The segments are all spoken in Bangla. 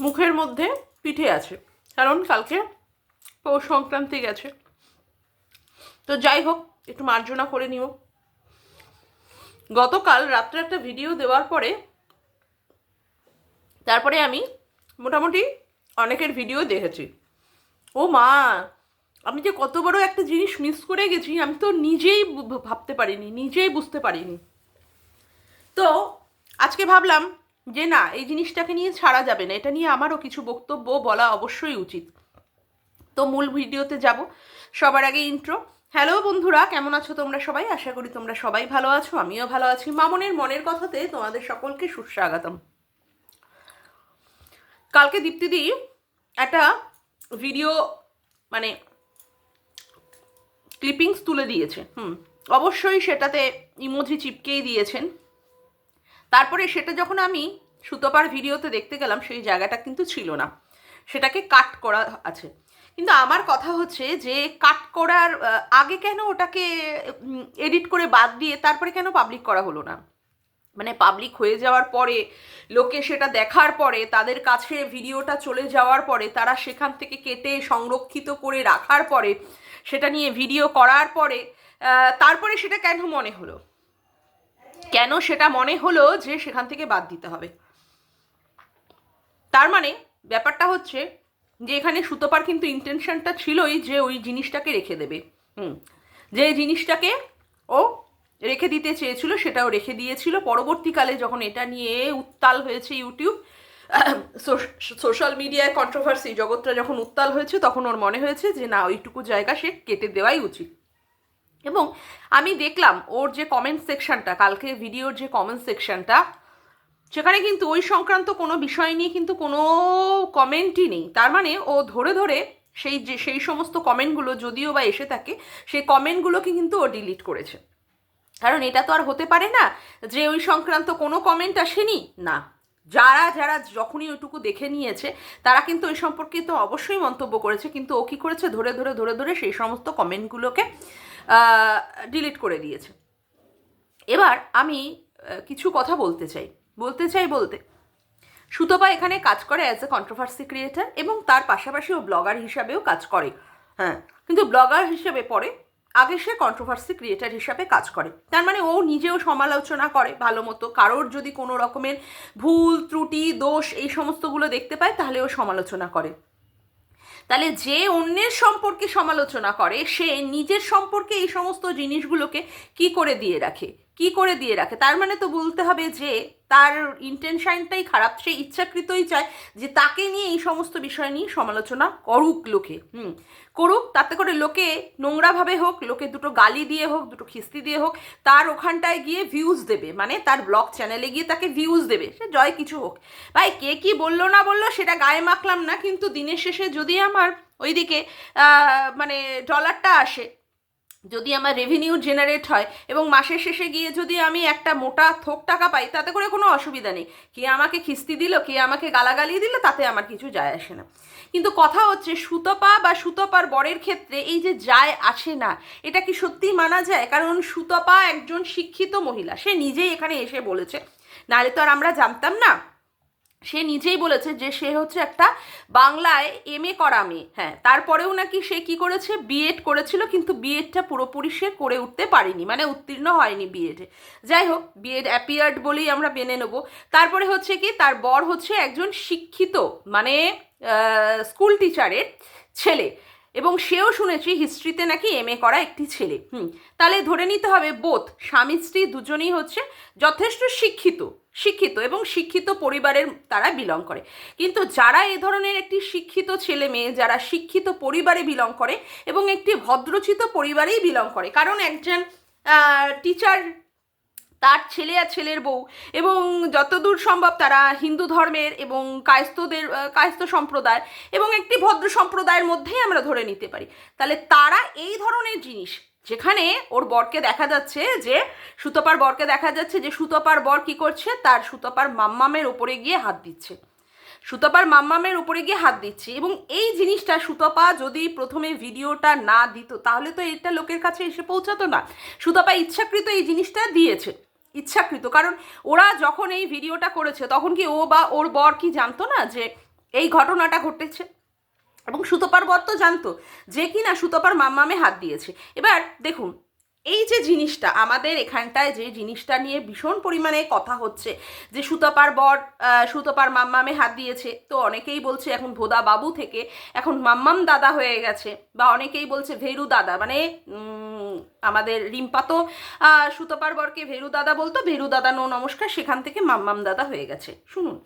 মুখের মধ্যে পিঠে আছে, কারণ কালকে পৌষ সংক্রান্তি গেছে। তো যাই হোক, একটু মার্জনা করে নিও। গতকাল রাত্রে একটা ভিডিও দেওয়ার পরে তারপরে আমি মোটামুটি অনেকের ভিডিও দেখেছি। ও মা, আমি যে কত বড় একটা জিনিস মিস করে গেছি আমি তো নিজেই ভাবতে পারিনি, নিজেই বুঝতে পারিনি। তো আজকে ভাবলাম যে না, এই জিনিসটাকে নিয়ে ছাড়া যাবে না, এটা নিয়ে আমারও কিছু বক্তব্য বলা অবশ্যই উচিত। তো মূল ভিডিওতে যাব। সবার আগে ইন্ট্রো। হ্যালো বন্ধুরা, কেমন আছো তোমরা সবাই? আশা করি তোমরা সবাই ভালো আছো, আমিও ভালো আছি। মামনের মনের কথাতে তোমাদের সকলকে সুস্বাগতম। কালকে দীপ্তিদি একটা ভিডিও মানে ক্লিপিংস তুলে দিয়েছে। অবশ্যই সেটাতে ইমোজি চিপকেই দিয়েছেন। তারপরে সেটা যখন আমি সুতপার ভিডিওতে দেখতে গেলাম, সেই জায়গাটা কিন্তু ছিল না, সেটাকে কাট করা আছে। কিন্তু আমার কথা হচ্ছে যে কাট করার আগে কেন ওটাকে এডিট করে বাদ দিয়ে তারপরে কেন পাবলিক করা হলো না? মানে পাবলিক হয়ে যাওয়ার পরে, লোকে সেটা দেখার পরে, তাদের কাছে ভিডিওটা চলে যাওয়ার পরে, তারা সেখান থেকে কেটে সংরক্ষিত করে রাখার পরে, সেটা নিয়ে ভিডিও করার পরে তারপরে সেটা কেন মনে হলো, কেন সেটা মনে হলো যে সেখান থেকে বাদ দিতে হবে? তার মানে ব্যাপারটা হচ্ছে যে এখানে সুতপার কিন্তু ইন্টেনশনটা ছিলই যে ওই জিনিসটাকে রেখে দেবে। যে জিনিসটাকে ও রেখে দিতে চেয়েছিল সেটাও রেখে দিয়েছিল। পরবর্তীকালে যখন এটা নিয়ে উত্তাল হয়েছে ইউটিউব, সোশ্যাল মিডিয়ায় কন্ট্রোভার্সি জগৎটা যখন উত্তাল হয়েছে, তখন ওর মনে হয়েছে যে না, ওইটুকু জায়গা সে কেটে দেওয়াই উচিত। এবং আমি দেখলাম ওর যে কমেন্ট সেকশনটা, কালকে ভিডিওর যে কমেন্ট সেকশনটা, সেখানে কিন্তু ওই সংক্রান্ত কোনো বিষয় নিয়ে কিন্তু কোনো কমেন্টই নেই। তার মানে ও ধরে ধরে সেই সমস্ত কমেন্টগুলো যদিও বা এসে থাকে, সেই কমেন্টগুলোকে কিন্তু ও ডিলিট করেছে। কারণ এটা তো আর হতে পারে না যে ওই সংক্রান্ত কোনো কমেন্ট আসেনি। না, যারা যারা যখনই ওইটুকু দেখে নিয়েছে তারা কিন্তু ওই সম্পর্কে তো অবশ্যই মন্তব্য করেছে, কিন্তু ও কী করেছে, ধরে ধরে ধরে ধরে সেই সমস্ত কমেন্টগুলোকে ডিলিট করে দিয়েছে। এবার আমি কিছু কথা বলতে চাই বলতে সুতপা এখানে কাজ করে অ্যাজ এ কন্ট্রোভার্সি ক্রিয়েটার, এবং তার পাশাপাশি ও ব্লগার হিসাবেও কাজ করে। হ্যাঁ, কিন্তু ব্লগার হিসেবে পরে, আগে সে কন্ট্রোভার্সি ক্রিয়েটার হিসাবে কাজ করে। তার মানে ও নিজেও সমালোচনা করে ভালো মতো। কারোর যদি কোনো রকমের ভুল ত্রুটি দোষ এই সমস্তগুলো দেখতে পায়, তাহলে ও সমালোচনা করে। তাহলে যে অন্যের সম্পর্কে সমালোচনা করে, সে নিজের সম্পর্কে এই সমস্ত জিনিসগুলোকে কি করে দিয়ে রাখে? তার মানে তো বলতে হবে যে তার ইন্টেনশনটাই খারাপ। সে ইচ্ছাকৃতই চায় যে তাকে নিয়ে এই সমস্ত বিষয় নিয়ে সমালোচনা করুক লোকে। করুক, তাতে করে লোকে নোংরাভাবে হোক, লোকে দুটো গালি দিয়ে হোক, দুটো খিস্তি দিয়ে হোক, তার ওখানটায় গিয়ে ভিউজ দেবে, মানে তার ব্লগ চ্যানেলে গিয়ে তাকে ভিউজ দেবে। সে জয় কিছু হোক, ভাই কে কি বললো না বললো সেটা গায়ে মাখলাম না, কিন্তু দিনের শেষে যদি আমার ওইদিকে মানে ডলারটা আসে, যদি আমার রেভিনিউ জেনারেট হয়, এবং মাসের শেষে গিয়ে যদি আমি একটা মোটা থোক টাকা পাই, তাতে করে কোনো অসুবিধা নেই। কে আমাকে খিস্তি দিল, কে আমাকে গালাগালি দিল, তাতে আমার কিছু যায় আসে না। কিন্তু কথা হচ্ছে সুতপা বা সুতপার বরের ক্ষেত্রে এই যে যায় আসে না, এটা কি সত্যিই মানা যায়? কারণ সুতপা একজন শিক্ষিত মহিলা, সে নিজেই এখানে এসে বলেছে, নাহলে তো আর আমরা জানতাম না। সে নিজেই বলেছে যে সে হচ্ছে একটা বাংলায় এমএ করা মেয়ে। হ্যাঁ, তারপরেও নাকি সে কি করেছে, বিএড করেছিল, কিন্তু বিএডটা পুরোপুরি সে করে উঠতে পারেনি, মানে উত্তীর্ণ হয়নি বিএডে। যাই হোক, বিএড অ্যাপিয়ার্ড বলেই আমরা মেনে নেবো। তারপরে হচ্ছে কি, তার বর হচ্ছে একজন শিক্ষিত, মানে স্কুল টিচারের ছেলে, এবং সেও শুনেছি হিস্ট্রিতে নাকি এমএ করা একটি ছেলে। তাহলে ধরে নিতে হবে বোথ স্বামী স্ত্রী দুজনেই হচ্ছে যথেষ্ট শিক্ষিত এবং শিক্ষিত পরিবারের তারা বিলং করে। কিন্তু যারা এ ধরনের একটি শিক্ষিত ছেলে মেয়ে, যারা শিক্ষিত পরিবারে বিলং করে এবং একটি ভদ্রচিত পরিবারেই বিলং করে, কারণ একজন টিচার, তার ছেলে আর ছেলের বউ, এবং যতদূর সম্ভব তারা হিন্দু ধর্মের এবং কায়স্থ সম্প্রদায় এবং একটি ভদ্র সম্প্রদায়ের মধ্যেই আমরা ধরে নিতে পারি। তাহলে তারা এই ধরনের জিনিস, যেখানে ওর বরকে দেখা যাচ্ছে যে সুতপার বরকে দেখা যাচ্ছে যে সুতপার বর কি করছে, তার সুতপার মাম্মামের ওপরে গিয়ে হাত দিচ্ছে, এবং এই জিনিসটা সুতপা যদি প্রথমে ভিডিওটা না দিত, তাহলে তো এটা লোকের কাছে এসে পৌঁছাতো না। সুতপা ইচ্ছাকৃত এই জিনিসটা দিয়েছে, ইচ্ছাকৃত। কারণ ওরা যখন এই ভিডিওটা করেছে, তখন কি ও বা ওর বর কি জানতো না যে এই ঘটনাটা ঘটেছে। এবং সুতপার বর তো জানতো যে কিনা সুতপার মাম্মামে হাত দিয়েছে। এবার দেখুন, এই যে জিনিসটা আমাদের এখানটায় যে জিনিসটা নিয়ে ভীষণ পরিমাণে কথা হচ্ছে যে সুতপার বর সুতপার মাম্মামে হাত দিয়েছে, তো অনেকেই বলছে এখন ভোদা বাবু থেকে এখন মাম্মাম দাদা হয়ে গেছে, বা অনেকেই বলছে ভেরু দাদা, মানে আমাদের রিম্পা তো সুতপার বরকে ভেরু দাদা বলতো, ভেরু দাদা নো নমস্কার, সেখান থেকে মাম্মাম দাদা হয়ে গেছে। শুনুন,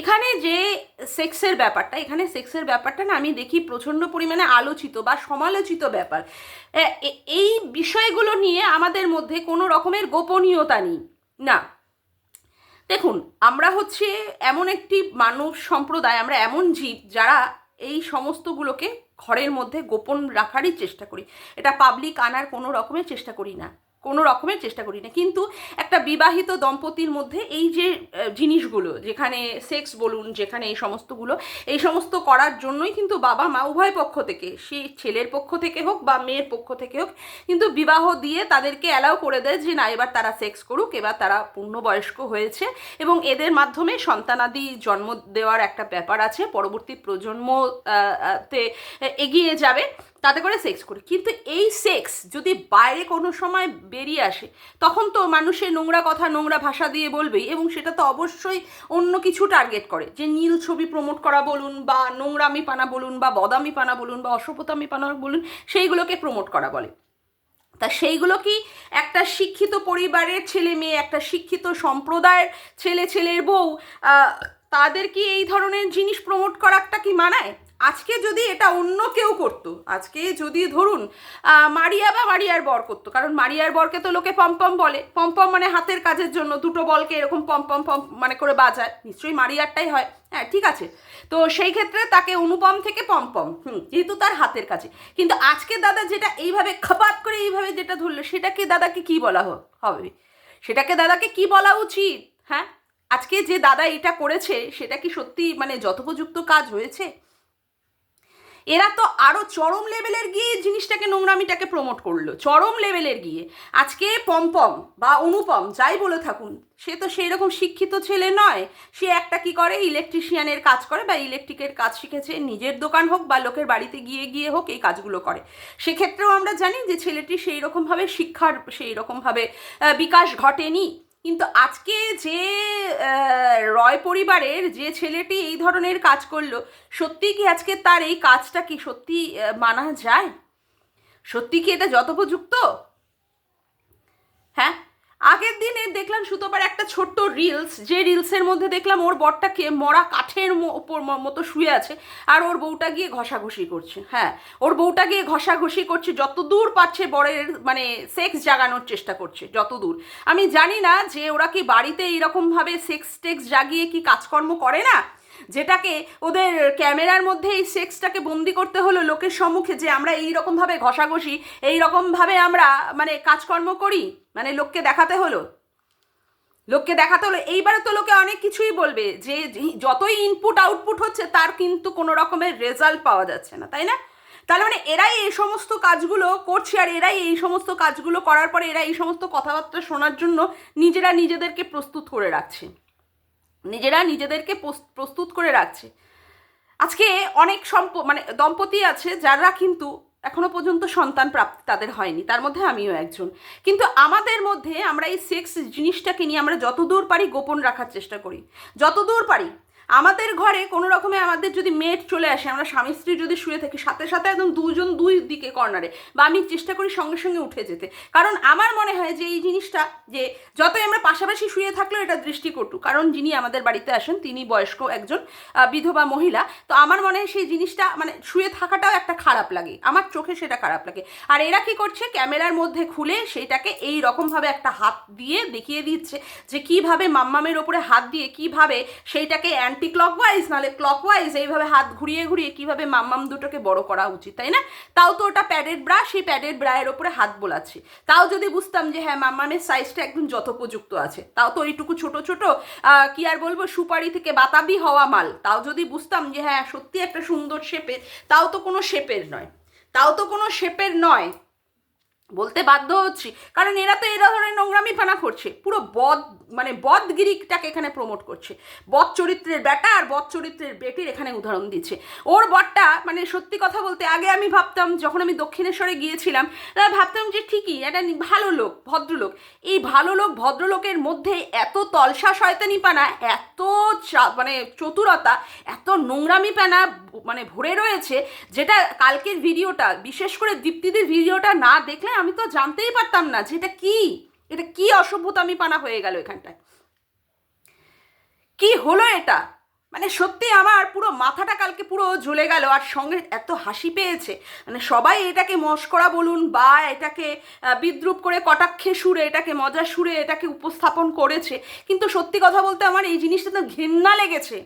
এখানে যে সেক্সের ব্যাপারটা, এখানে সেক্সের ব্যাপারটা না আমি দেখি প্রচণ্ড পরিমাণে আলোচিত বা সমালোচিত ব্যাপার। এই বিষয়গুলো নিয়ে আমাদের মধ্যে কোনো রকমের গোপনীয়তা নেই না। দেখুন, আমরা হচ্ছে এমন একটি মানব সম্প্রদায়, আমরা এমন জীব যারা এই সমস্তগুলোকে ঘরের মধ্যে গোপন রাখারই চেষ্টা করি। এটা পাবলিক আনার কোনো রকমের চেষ্টা করি না, কোনো রকমের চেষ্টা করি না। কিন্তু একটা বিবাহিত দম্পতির মধ্যে এই যে জিনিসগুলো, যেখানে সেক্স বলুন, যেখানে এই সমস্তগুলো, এই সমস্ত করার জন্যই কিন্তু বাবা মা উভয় পক্ষ থেকে, সে ছেলের পক্ষ থেকে হোক বা মেয়ের পক্ষ থেকে হোক, কিন্তু বিবাহ দিয়ে তাদেরকে অ্যালাউ করে দেয় যে না, এবার তারা সেক্স করুক, এবার তারা পূর্ণবয়স্ক হয়েছে এবং এদের মাধ্যমে সন্তানাদি জন্ম দেওয়ার একটা ব্যাপার আছে, পরবর্তী প্রজন্মতে এগিয়ে যাবে, তাতে করে সেক্স করি। কিন্তু এই সেক্স যদি বাইরে কোনো সময় বেরিয়ে আসে, তখন তো মানুষের নোংরা কথা নোংরা ভাষা দিয়ে বলবেই, এবং সেটা তো অবশ্যই অন্য কিছু টার্গেট করে, যে নীল ছবি প্রমোট করা বলুন, বা নোংরামি পানা বলুন, বা বদামি পানা বলুন, বা অসভ্যতামি পানা বলুন, সেইগুলোকে প্রমোট করা বলে। তা সেইগুলো কি একটা শিক্ষিত পরিবারের ছেলে মেয়ে, একটা শিক্ষিত সম্প্রদায়ের ছেলের বউ, তাদের কি এই ধরনের জিনিস প্রমোট করাটা কি মানায়? আজকে যদি এটা অন্য কেউ করতো, আজকে যদি ধরুন মারিয়া বা মারিয়ার বর করতো, কারণ মারিয়ার বরকে তো লোকে পম্পম বলে, পম্পম মানে হাতের কাজের জন্য দুটো বলকে এরকম পম্পম পম মানে করে বাজায়, নিশ্চয়ই মারিয়ারটাই হয়, হ্যাঁ ঠিক আছে। তো সেই ক্ষেত্রে তাকে অনুপম থেকে পম্পম, যেহেতু তার হাতের কাছে। কিন্তু আজকে দাদা যেটা এইভাবে খপাত করে এইভাবে যেটা ধরলো, সেটাকে দাদাকে কি বলা হবে? সেটাকে দাদাকে কি বলা উচিত? হ্যাঁ, আজকে যে দাদা এটা করেছে সেটা কি সত্যি মানে যথোপযুক্ত কাজ হয়েছে? এরা তো আরও চরম লেভেলের গিয়ে জিনিসটাকে, নোংরামিটাকে প্রমোট করলো, চরম লেভেলের গিয়ে। আজকে পম্পম বা অনুপম যাই বলে থাকুন, সে তো সেই রকম শিক্ষিত ছেলে নয়। সে একটা কি করে, ইলেকট্রিশিয়ানের কাজ করে বা ইলেকট্রিকের কাজ শিখেছে, নিজের দোকান হোক বা লোকের বাড়িতে গিয়ে হোক এই কাজগুলো করে। সেক্ষেত্রেও আমরা জানি যে ছেলেটি সেই রকমভাবে শিক্ষার সেই রকমভাবে বিকাশ ঘটেনি। কিন্তু আজকে যে রয় পরিবারের যে ছেলেটি এই ধরনের কাজ করলো, সত্যি কি আজকে তার এই কাজটা কি সত্যি মানা যায়? সত্যি কি এটা যথোপযুক্ত? হ্যাঁ, আগের দিনে দেখলাম সুতোপার একটা ছোট্ট রিলস, যে রিলসের মধ্যে দেখলাম ওর বরটাকে মরা কাঠের ওপর মতো শুয়ে আছে, আর ওর বউটা গিয়ে ঘষাঘষি করছে। হ্যাঁ, ওর বউটা গিয়ে ঘষাঘষি করছে, যত দূর পাচ্ছে বরের মানে সেক্স জাগানোর চেষ্টা করছে, যত দূর। আমি জানি না যে ওরা কি বাড়িতে এইরকমভাবে সেক্স টেক্স জাগিয়ে কি কাজকর্ম করে না, যেটাকে ওদের ক্যামেরার মধ্যে এই সেক্সটাকে বন্দি করতে হলো লোকের সম্মুখে, যে আমরা এইরকমভাবে ঘষাঘষি, এইরকমভাবে আমরা মানে কাজকর্ম করি, মানে লোককে দেখাতে হলো। এইবারে তো লোকে অনেক কিছুই বলবে যে যতই ইনপুট আউটপুট হচ্ছে তার কিন্তু কোনো রকমের রেজাল্ট পাওয়া যাচ্ছে না, তাই না? তাহলে মানে এরাই এই সমস্ত কাজগুলো করছে, আর এরাই এই সমস্ত কাজগুলো করার পরে এরা এই সমস্ত কথাবার্তা শোনার জন্য নিজেরা নিজেদেরকে প্রস্তুত করে রাখছে, প্রস্তুত করে রাখছে। আজকে অনেক মানে দম্পতি আছে যারা কিন্তু এখনো পর্যন্ত সন্তান প্রাপ্তি তাদের হয়নি, তার মধ্যে আমিও একজন। কিন্তু আমাদের মধ্যে আমরা এই সেক্স জিনিসটাকে নিয়ে আমরা যতদূর পারি গোপন রাখার চেষ্টা করি, যতদূর পারি। আমাদের ঘরে কোনো রকমে আমাদের যদি মেট চলে আসে, আমরা স্বামী স্ত্রী যদি শুয়ে থাকি, সাথে সাথে একদম দুজন দুই দিকে কর্নারে, বা আমি চেষ্টা করি সঙ্গে সঙ্গে উঠে যেতে, কারণ আমার মনে হয় যে এই জিনিসটা, যে যতই আমরা পাশাপাশি শুয়ে থাকলেও এটা দৃষ্টিকটু, কারণ যিনি আমাদের বাড়িতে আসেন তিনি বয়স্ক একজন বিধবা মহিলা, তো আমার মনে হয় সেই জিনিসটা মানে শুয়ে থাকাটাও একটা খারাপ লাগে, আমার চোখে সেটা খারাপ লাগে। আর এরা কি করছে, ক্যামেরার মধ্যে খুলে সেইটাকে এই রকমভাবে একটা হাত দিয়ে দেখিয়ে দিচ্ছে যে কিভাবে মাম্মামের ওপরে হাত দিয়ে কিভাবে সেইটাকে অ্যান্টি ক্লকওয়াইজ নাহলে ক্লকওয়াইজ এইভাবে হাত ঘুরিয়ে ঘুরিয়ে কিভাবে মাম্মাম দুটোকে বড় করা উচিত, তাই না? তাও তো ওটা প্যাডেড ব্রা, সেই প্যাডেড ব্রায়ের ওপরে হাত বোলাচ্ছে। তাও যদি বুঝতাম যে হ্যাঁ মাম্মামের সাইজটা একদম যথোপযুক্ত আছে, তাও তো এইটুকু ছোট ছোট কি আর বলবো, সুপারি থেকে বাতাবি হওয়া মাল, তাও যদি বুঝতাম যে হ্যাঁ সত্যি একটা সুন্দর শেপের, তাও তো কোনো শেপের নয়। বলতে বাধ্য হচ্ছি, কারণ এরা তো এরা ধরনের নোংরামি ফানা করছে, পুরো বদগিরিটাকে এখানে প্রমোট করছে, বদ চরিত্রের বেটা আর বদ চরিত্রের বেটির এখানে উদাহরণ দিচ্ছে। ওর বরটা মানে সত্যি কথা বলতে আগে আমি ভাবতাম, যখন আমি দক্ষিণেশ্বরে গিয়েছিলাম ভাবতাম যে ঠিকই একটা ভালো লোক, ভদ্রলোক। এই ভালো লোক ভদ্রলোকের মধ্যে এত তলসা শয়তানিপানা, এত মানে চতুরতা, এত নোংরামিপানা মানে ভরে রয়েছে, যেটা কালকের ভিডিওটা, বিশেষ করে দীপ্তিদের ভিডিওটা না দেখলে আমি তো জানতেই পারতাম না যে এটা কি অসভ্যতামি পানা হয়ে গেল এখানটায়, কি হলো এটা। মানে সত্যি আমার পুরো মাথাটা কালকে পুরো জ্বলে গেল, আর সঙ্গে এত হাসি পেয়েছে। মানে সবাই এটাকে মস্করা বলুন বা এটাকে বিদ্রুপ করে কটাক্ষে সুরে, এটাকে মজার সুরে এটাকে উপস্থাপন করেছে, কিন্তু সত্যি কথা বলতে আমার এই জিনিসটা তো ঘেন্না লেগেছে,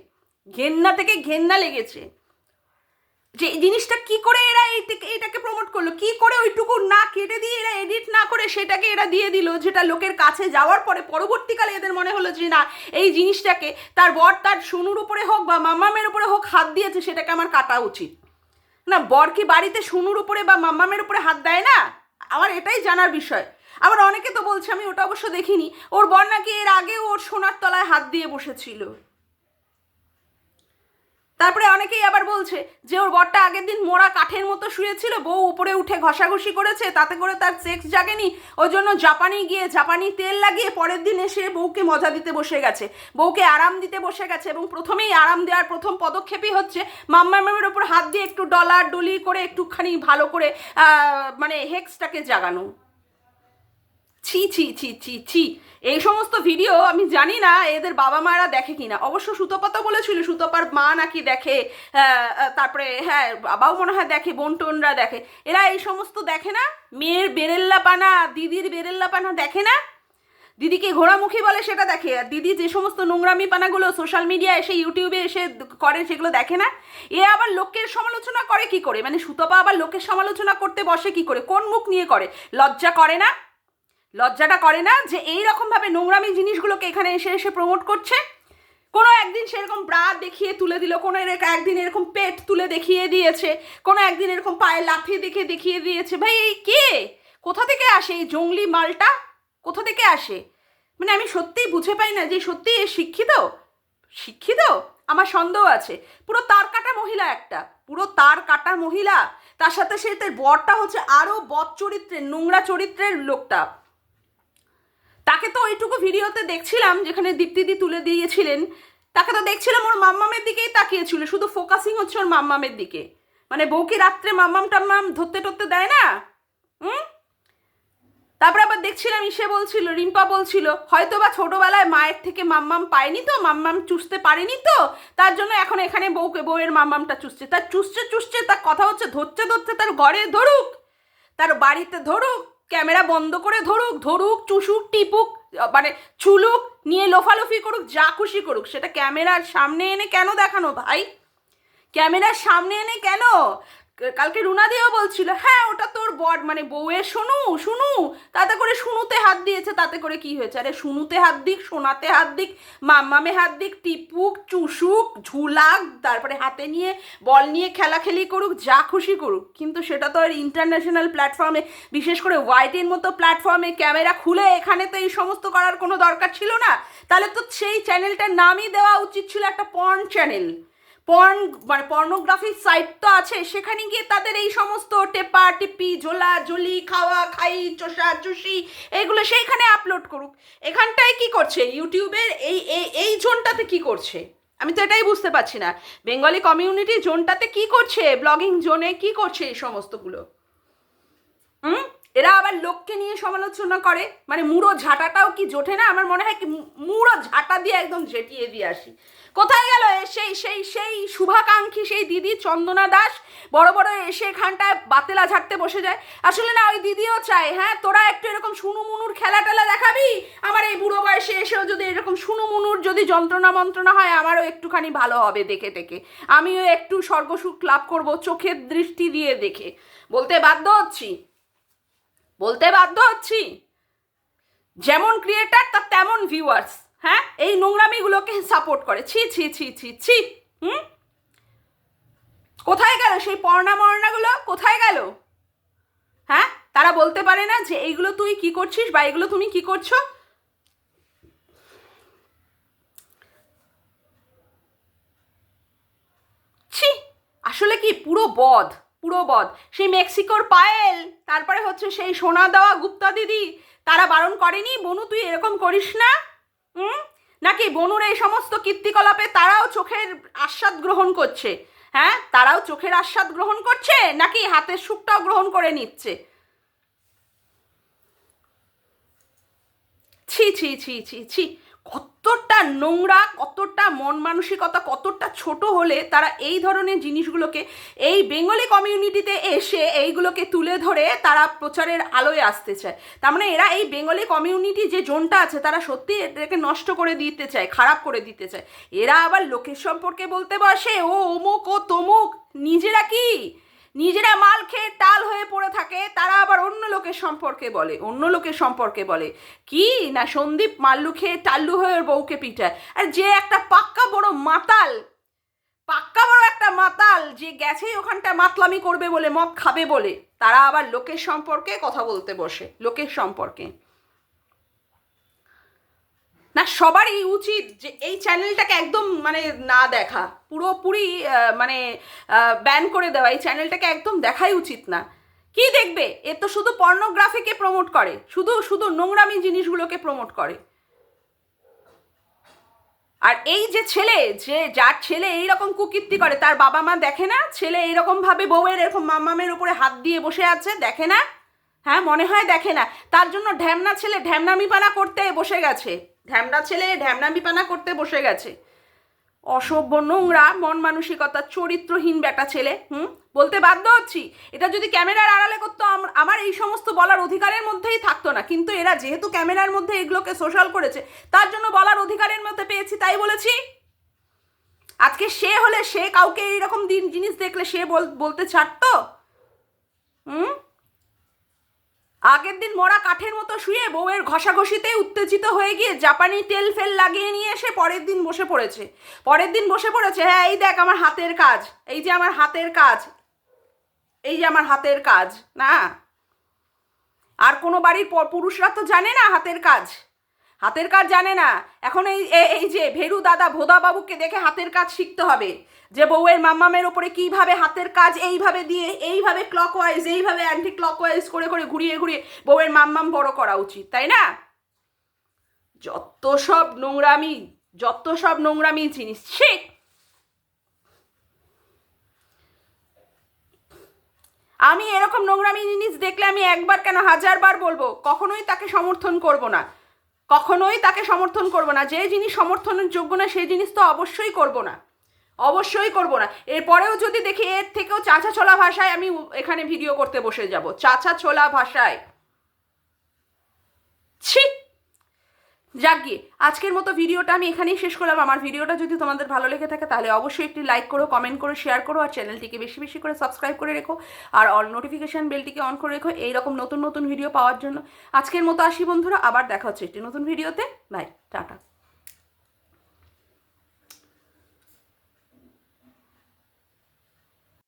ঘেন্না থেকে ঘেন্না লেগেছে যে এই জিনিসটা কি করে এরা এইটাকে প্রমোট করলো, কি করে ওইটুকু না কেটে দিয়ে এরা এডিট না করে সেটাকে এরা দিয়ে দিল, যেটা লোকের কাছে যাওয়ার পরে পরবর্তীকালে এদের মনে হলো যে না, এই জিনিসটাকে তার বর তার সোনুর উপরে হোক বা মাম্মামের উপরে হোক হাত দিয়েছে, সেটাকে আমার কাটা উচিত। না, বর কি বাড়িতে সোনুর উপরে বা মাম্মামের উপরে হাত দেয় না? আমার এটাই জানার বিষয়। আবার অনেকে তো বলছে, আমি ওটা অবশ্য দেখিনি, ওর বর নাকি এর আগেও ওর সোনার তলায় হাত দিয়ে বসেছিল। তারপরে অনেকেই আবার বলছে যে ওর বরটা আগের দিন মোড়া কাঠের মতো শুয়েছিল, বউ উপরে উঠে ঘষাঘষি করেছে, তাতে করে তার সেক্স জাগেনি, ওই জন্য জাপানি গিয়ে জাপানি তেল লাগিয়ে পরের দিন এসে বউকে মজা দিতে বসে গেছে, বউকে আরাম দিতে বসে গেছে, এবং প্রথমেই আরাম দেওয়ার প্রথম পদক্ষেপই হচ্ছে মাম্মামের ওপর হাত দিয়ে একটু ডলার ডলি করে একটুখানি ভালো করে মানে হেক্সটাকে জাগানো। ছি ছি ছি ছি ছি। এই সমস্ত ভিডিও আমি জানি না এদের বাবা মারা দেখে কিনা, অবশ্য সুতপা তো বলেছিল সুতপার মা নাকি দেখে, তারপরে হ্যাঁ বাবাও মনে হয় দেখে, বোন টোনরা দেখে, এরা এই সমস্ত দেখে না? মেয়ের বেরেল্লাপানা, দিদির বেরেল্লাপানা দেখে না? দিদিকে ঘোড়ামুখী বলে সেটা দেখে, আর দিদি যে সমস্ত নোংরামি পানাগুলো সোশ্যাল মিডিয়া এসে ইউটিউবে এসে করে সেগুলো দেখে না? এ আবার লোকের সমালোচনা করে কি করে, মানে সুতপা আবার লোকের সমালোচনা করতে বসে কি করে, কোন মুখ নিয়ে করে? লজ্জা করে না? লজ্জাটা করে না যে এই রকমভাবে নোংরামি জিনিসগুলোকে এখানে এসে এসে প্রমোট করছে? কোনো একদিন সেরকম ব্রা দেখিয়ে তুলে দিল, কোনো একদিন এরকম পেট তুলে দেখিয়ে দিয়েছে, কোনো একদিন এরকম পায়ে লাথি দেখে দেখিয়ে দিয়েছে। ভাই এই কে, কোথা থেকে আসে এই জঙ্গলি মালটা, কোথা থেকে আসে? মানে আমি সত্যিই বুঝে পাই না যে সত্যিই এ শিক্ষিত, শিক্ষিত? আমার সন্দেহ আছে। পুরো তার কাটা মহিলা একটা, পুরো তার কাটা মহিলা, তার সাথে সে তার বরটা হচ্ছে আরও বদ চরিত্রের, নোংরা চরিত্রের লোকটা। তাকে তো ওইটুকু ভিডিওতে দেখছিলাম যেখানে দীপ্তিদি তুলে দিয়েছিলেন, তাকে তো দেখছিলাম ওর মাম্মামের দিকেই তাকিয়েছিল, শুধু ফোকাসিং হচ্ছে ওর মাম্মামের দিকে। মানে বউ কি রাত্রে মাম্মাম টাম্মাম ধরতে টরতে দেয় না? তারপরে আবার দেখছিলাম ইসে বলছিল, রিম্পা বলছিল হয়তো বা ছোটোবেলায় মায়ের থেকে মাম্মাম পায়নি তো, মাম্মাম চুষতে পারেনি তো, তার জন্য এখন এখানে বউয়ের মাম্মামটা চুষছে। তার চুষছে, তার কথা হচ্ছে ধরছে তার ঘরে ধরুক, তার বাড়িতে ধরুক, ক্যামেরা বন্ধ করে ধরুক চুষুক টিপুক, মানে চুলুক, নিয়ে লোফালোফি করুক, যা খুশি করুক, সেটা ক্যামেরার সামনে এনে কেন দেখানো ভাই? ক্যামেরার সামনে এনে কেন? কালকে রুনাদিও বলছিল হ্যাঁ ওটা তোর বর, মানে বউয়ের শুনু, তাতে করে শুনুতে হাত দিয়েছে, তাতে করে কি হয়েছে? আরে শুনুতে হাত দিক, শোনাতে হাত দিক, মাম্মামে হাত দিক, টিপুক, চুষুক, ঝুলাক, তারপরে হাতে নিয়ে বল নিয়ে খেলাখেলি করুক, যা খুশি করুক, কিন্তু সেটা তো আর ইন্টারন্যাশনাল প্ল্যাটফর্মে, বিশেষ করে ওয়াইটির মতো প্ল্যাটফর্মে ক্যামেরা খুলে এখানে তো এই সমস্ত করার কোনো দরকার ছিল না। তাহলে তো সেই চ্যানেলটার নামই দেওয়া উচিত ছিল একটা পর্ন চ্যানেল। মানে পর্নোগ্রাফির সাইট তো আছে, সেখানে গিয়ে তাদের এই সমস্ত টেপা টিপি, ঝোলা ঝুলি, খাওয়া খাই, চষা চুষি, এইগুলো সেইখানে আপলোড করুক। এখানটায় কি করছে ইউটিউবের এই জোনটাতে কি করছে? আমি তো এটাই বুঝতে পারছি না। বেঙ্গলি কমিউনিটি জোনটাতে কি করছে, ব্লগিং জোনে কি করছে এই সমস্তগুলো? এরা আবার লোককে নিয়ে সমালোচনা করে, মানে মুড়ো ঝাঁটাটাও কি জোটে না? আমার মনে হয় কি মুড়ো ঝাঁটা দিয়ে একদম ঝেঁটিয়ে দিয়ে আসি। কোথায় গেল সেই শুভাকাঙ্ক্ষী সেই দিদি চন্দনা দাস, বড় বড় এসে এখানটায় বাতেলা ঝাড়তে বসে যায়? আসলে না, ওই দিদিও চায় হ্যাঁ তোরা একটু এরকম শুনু মুনুর খেলা টেলা দেখাবি, আমার এই বুড়ো বয়সে এসেও যদি এরকম শুনু মুনুর যদি যন্ত্রণা মন্ত্রণা হয়, আমারও একটুখানি ভালো হবে দেখে টেকে, আমিও একটু স্বর্গসুখ লাভ করবো চোখের দৃষ্টি দিয়ে দেখে। বলতে বাধ্য হচ্ছি যেমন ক্রিয়েটার তার তেমন ভিউয়ার্স, হ্যাঁ এই নোংরামিগুলোকে সাপোর্ট করে। ছি ছি ছি ছি ছি। কোথায় গেল সেই পর্ণা মর্ণাগুলো, কোথায় গেল? হ্যাঁ তারা বলতে পারে না যে এইগুলো তুই কি করছিস বা এগুলো তুমি কি করছো? ছি, আসলে কি পুরো বধ, পুরো বধ। সেই মেক্সিকোর পায়েল, তারপরে হচ্ছে সেই সোনা দেওয়া গুপ্তা দিদি, তারা বারণ করেনি বনু তুই এরকম করিস না? হুম, নাকি বনুর এই সমস্ত কীর্তিকলাপে তারাও চোখের আস্বাদ গ্রহণ করছে? হ্যাঁ, তারাও চোখের আস্বাদ গ্রহণ করছে নাকি হাতের সুখটাও গ্রহণ করে নিচ্ছে? ছি ছি ছি ছি ছি, কতটা নোংরা, কতটা মন মানসিকতা, কতটা ছোট হলে তারা এই ধরনের জিনিসগুলোকে এই বেঙ্গলি কমিউনিটিতে এসে এইগুলোকে তুলে ধরে তারা প্রচারের আলোয় আসতে চায়। তার মানে এরা এই বেঙ্গলি কমিউনিটি যে জোনটা আছে তারা সত্যি এটাকে নষ্ট করে দিতে চায়, খারাপ করে দিতে চায়। এরা আবার লোকের সম্পর্কে বলতে বসে ও অমুক ও তমুক, নিজেরা কি, নিজেরা মাল খেয়ে টাল হয়ে পড়ে থাকে, তারা আবার অন্য লোকের সম্পর্কে বলে, অন্য লোকের সম্পর্কে বলে কি না সন্দীপ মাল্লু খেয়ে টাল্লু হয়ে ওর বউকে পিটায়। আর যে একটা পাক্কা বড় মাতাল, পাক্কা বড় একটা মাতাল যে গেছেই ওখানটা মাতলামি করবে বলে, মদ খাবে বলে, তারা আবার লোকের সম্পর্কে কথা বলতে বসে, লোকের সম্পর্কে। না, সবারই উচিত যে এই চ্যানেলটাকে একদম মানে না দেখা, পুরোপুরি মানে ব্যান করে দেওয়া, এই চ্যানেলটাকে একদম দেখাই উচিত না। কি দেখবে, এ তো শুধু পর্নোগ্রাফিকে প্রমোট করে, শুধু শুধু নোংরামি জিনিসগুলোকে প্রমোট করে। আর এই যে ছেলে, যে যার ছেলে এইরকম কুকীর্তি করে, তার বাবা মা দেখে না ছেলে এইরকম ভাবে বউয়ের এরকম মামামের উপরে হাত দিয়ে বসে আছে? দেখে না? হ্যাঁ, মনে হয় দেখে না। তার জন্য ঢ্যামনা ছেলে ঢ্যামনামিপানা করতে বসে গেছে, ঢ্যামনা ছেলে ঢ্যামনামিপানা করতে বসে গেছে। অসভ্য, নোংরা, মন মানসিকতা, চরিত্রহীন বেটা ছেলে। বলতে বাধ্য হচ্ছি। এটা যদি ক্যামেরার আড়ালে করতো আমার এই সমস্ত বলার অধিকারের মধ্যেই থাকতো না, কিন্তু এরা যেহেতু ক্যামেরার মধ্যে এগুলোকে সোশ্যাল করেছে, তার জন্য বলার অধিকারের মধ্যে পেয়েছি, তাই বলেছি। আজকে সে হলে, সে কাউকে এইরকম জিনিস দেখলে সে বলতে ছাড়তো? হুম, আগের দিন মরা কাঠের মতো শুয়ে বউয়ের ঘষাঘষিতেই উত্তেজিত হয়ে গিয়ে জাপানি তেল ফেল লাগিয়ে নিয়ে এসে পরের দিন বসে পড়েছে, পরের দিন বসে পড়েছে। হ্যাঁ, এই দেখ আমার হাতের কাজ, এই যে আমার হাতের কাজ, এই যে আমার হাতের কাজ। না, আর কোনো বাড়ির পুরুষরা তো জানে না হাতের কাজ, হাতের কাজ জানে না। এখন এই যে ভেরু দাদা ভোদা বাবুকে দেখে হাতের কাজ শিখতে হবে, যে বউয়ের মাম্মামের ওপরে কিভাবে হাতের কাজ এইভাবে দিয়ে, এইভাবে ক্লকওয়াইজ, এইভাবে অ্যান্টি ক্লকওয়াইজ করে করে ঘুরিয়ে ঘুরিয়ে বউয়ের মাম্মাম বড় করা উচিত, তাই না? যত সব নোংরামি, যত সব নোংরামি জিনিস। ঠিক, আমি এরকম নোংরামি জিনিস দেখলে আমি একবার কেন 1000বার বলবো, কখনোই তাকে সমর্থন করব না, কখনোই তাকে সমর্থন করব না। যে জিনিস সমর্থনের যোগ্য না সেই জিনিস তো অবশ্যই করব না, অবশ্যই করব না। এরপরেও যদি দেখি এর থেকেও চাচা ছোলা ভাষায় আমি এখানে ভিডিও করতে বসে যাব, চাচা ছোলা ভাষায়। ছি, যাক গিয়ে আজকের মতো ভিডিওটা আমি এখানেই শেষ করলাম। আমার ভিডিওটা যদি তোমাদের ভালো লেগে থাকে তাহলে অবশ্যই একটি লাইক করো, কমেন্ট করো, শেয়ার করো, আর চ্যানেলটিকে বেশি বেশি করে সাবস্ক্রাইব করে রেখো, আর অল নোটিফিকেশান বেলটিকে অন করে রেখো এইরকম নতুন নতুন ভিডিও পাওয়ার জন্য। আজকের মতো আসি বন্ধুরা, আবার দেখা হচ্ছে একটি নতুন ভিডিওতে। Bye, tata.